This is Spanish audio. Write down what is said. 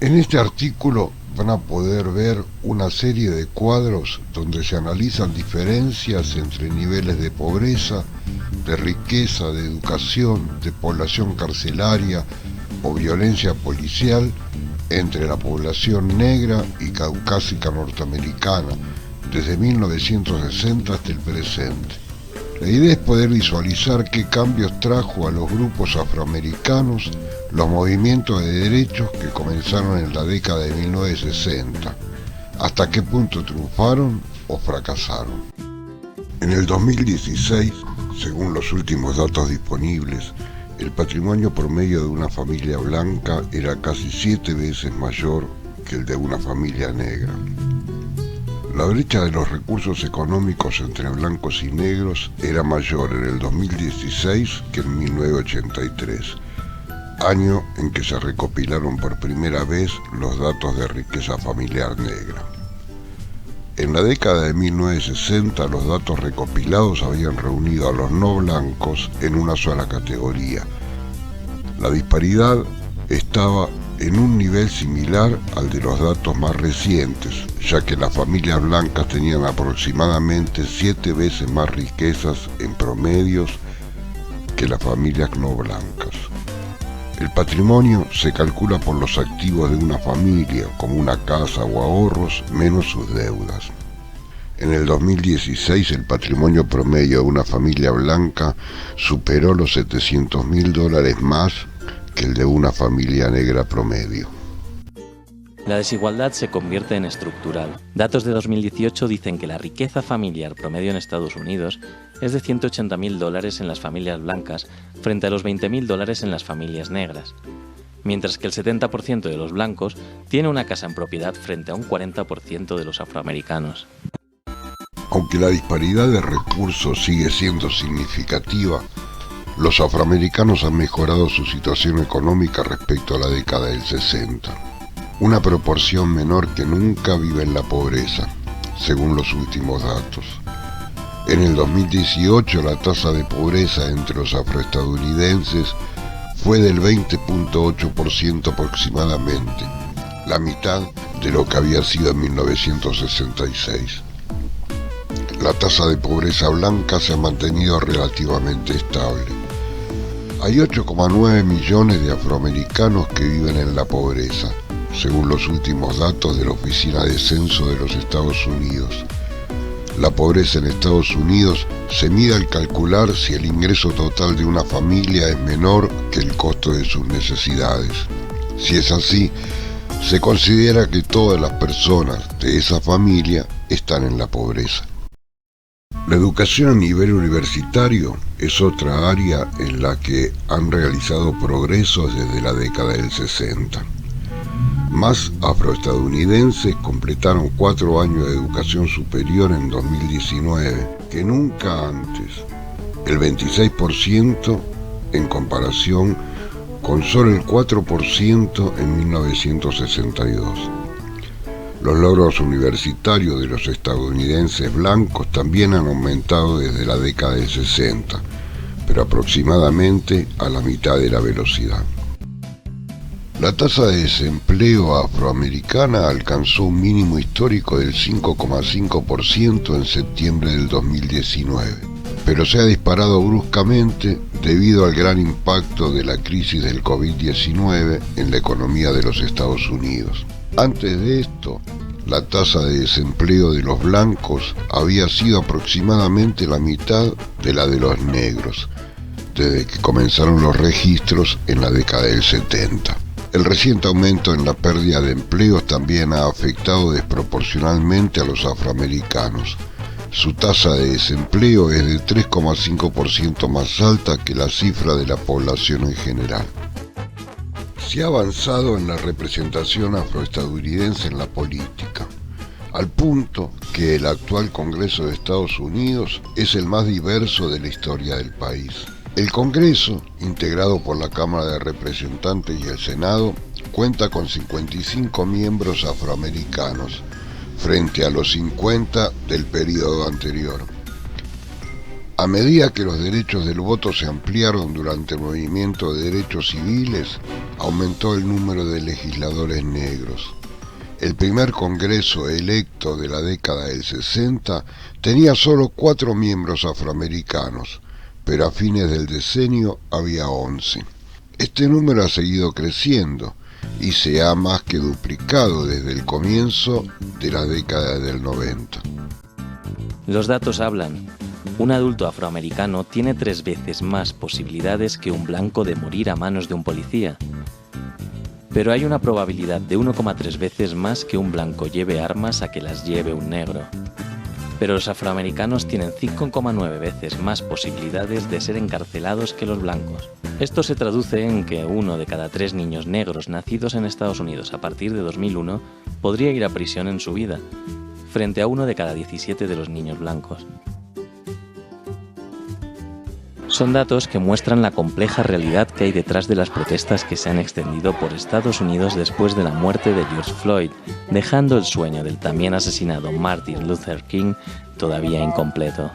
En este artículo van a poder ver una serie de cuadros donde se analizan diferencias entre niveles de pobreza, de riqueza, de educación, de población carcelaria o violencia policial entre la población negra y caucásica norteamericana desde 1960 hasta el presente. La idea es poder visualizar qué cambios trajo a los grupos afroamericanos los movimientos de derechos que comenzaron en la década de 1960, hasta qué punto triunfaron o fracasaron. En el 2016, según los últimos datos disponibles, el patrimonio promedio de una familia blanca era casi 7 veces mayor que el de una familia negra. La brecha de los recursos económicos entre blancos y negros era mayor en el 2016 que en 1983, año en que se recopilaron por primera vez los datos de riqueza familiar negra. En la década de 1960 los datos recopilados habían reunido a los no blancos en una sola categoría. La disparidad estaba en un nivel similar al de los datos más recientes, ya que las familias blancas tenían aproximadamente 7 veces más riquezas en promedios que las familias no blancas. El patrimonio se calcula por los activos de una familia, como una casa o ahorros, menos sus deudas. En el 2016 el patrimonio promedio de una familia blanca superó los $700.000 más que el de una familia negra promedio. La desigualdad se convierte en estructural. Datos de 2018 dicen que la riqueza familiar promedio en Estados Unidos es de $180.000 en las familias blancas frente a los $20.000 en las familias negras, mientras que el 70% de los blancos tiene una casa en propiedad frente a un 40% de los afroamericanos. Aunque la disparidad de recursos sigue siendo significativa, los afroamericanos han mejorado su situación económica respecto a la década del 60. Una proporción menor que nunca vive en la pobreza, según los últimos datos. En el 2018 la tasa de pobreza entre los afroestadounidenses fue del 20.8% aproximadamente, la mitad de lo que había sido en 1966. La tasa de pobreza blanca se ha mantenido relativamente estable. Hay 8,9 millones de afroamericanos que viven en la pobreza, según los últimos datos de la Oficina de Censo de los Estados Unidos. La pobreza en Estados Unidos se mide al calcular si el ingreso total de una familia es menor que el costo de sus necesidades. Si es así, se considera que todas las personas de esa familia están en la pobreza. La educación a nivel universitario es otra área en la que han realizado progresos desde la década del 60. Más afroestadounidenses completaron 4 años de educación superior en 2019 que nunca antes, el 26% en comparación con solo el 4% en 1962. Los logros universitarios de los estadounidenses blancos también han aumentado desde la década del 60, pero aproximadamente a la mitad de la velocidad. La tasa de desempleo afroamericana alcanzó un mínimo histórico del 5,5% en septiembre del 2019, pero se ha disparado bruscamente debido al gran impacto de la crisis del COVID-19 en la economía de los Estados Unidos. Antes de esto, la tasa de desempleo de los blancos había sido aproximadamente la mitad de la de los negros, desde que comenzaron los registros en la década del 70. El reciente aumento en la pérdida de empleos también ha afectado desproporcionalmente a los afroamericanos. Su tasa de desempleo es de 3,5% más alta que la cifra de la población en general. Se ha avanzado en la representación afroestadounidense en la política, al punto que el actual Congreso de Estados Unidos es el más diverso de la historia del país. El Congreso, integrado por la Cámara de Representantes y el Senado, cuenta con 55 miembros afroamericanos, frente a los 50 del periodo anterior. A medida que los derechos del voto se ampliaron durante el movimiento de derechos civiles, aumentó el número de legisladores negros. El primer Congreso electo de la década del 60 tenía solo 4 miembros afroamericanos, pero a fines del decenio había 11. Este número ha seguido creciendo y se ha más que duplicado desde el comienzo de la década del 90. Los datos hablan. Un adulto afroamericano tiene 3 veces más posibilidades que un blanco de morir a manos de un policía. Pero hay una probabilidad de 1,3 veces más que un blanco lleve armas a que las lleve un negro. Pero los afroamericanos tienen 5,9 veces más posibilidades de ser encarcelados que los blancos. Esto se traduce en que 1 de cada 3 niños negros nacidos en Estados Unidos a partir de 2001 podría ir a prisión en su vida, frente a 1 de cada 17 de los niños blancos. Son datos que muestran la compleja realidad que hay detrás de las protestas que se han extendido por Estados Unidos después de la muerte de George Floyd, dejando el sueño del también asesinado Martin Luther King todavía incompleto.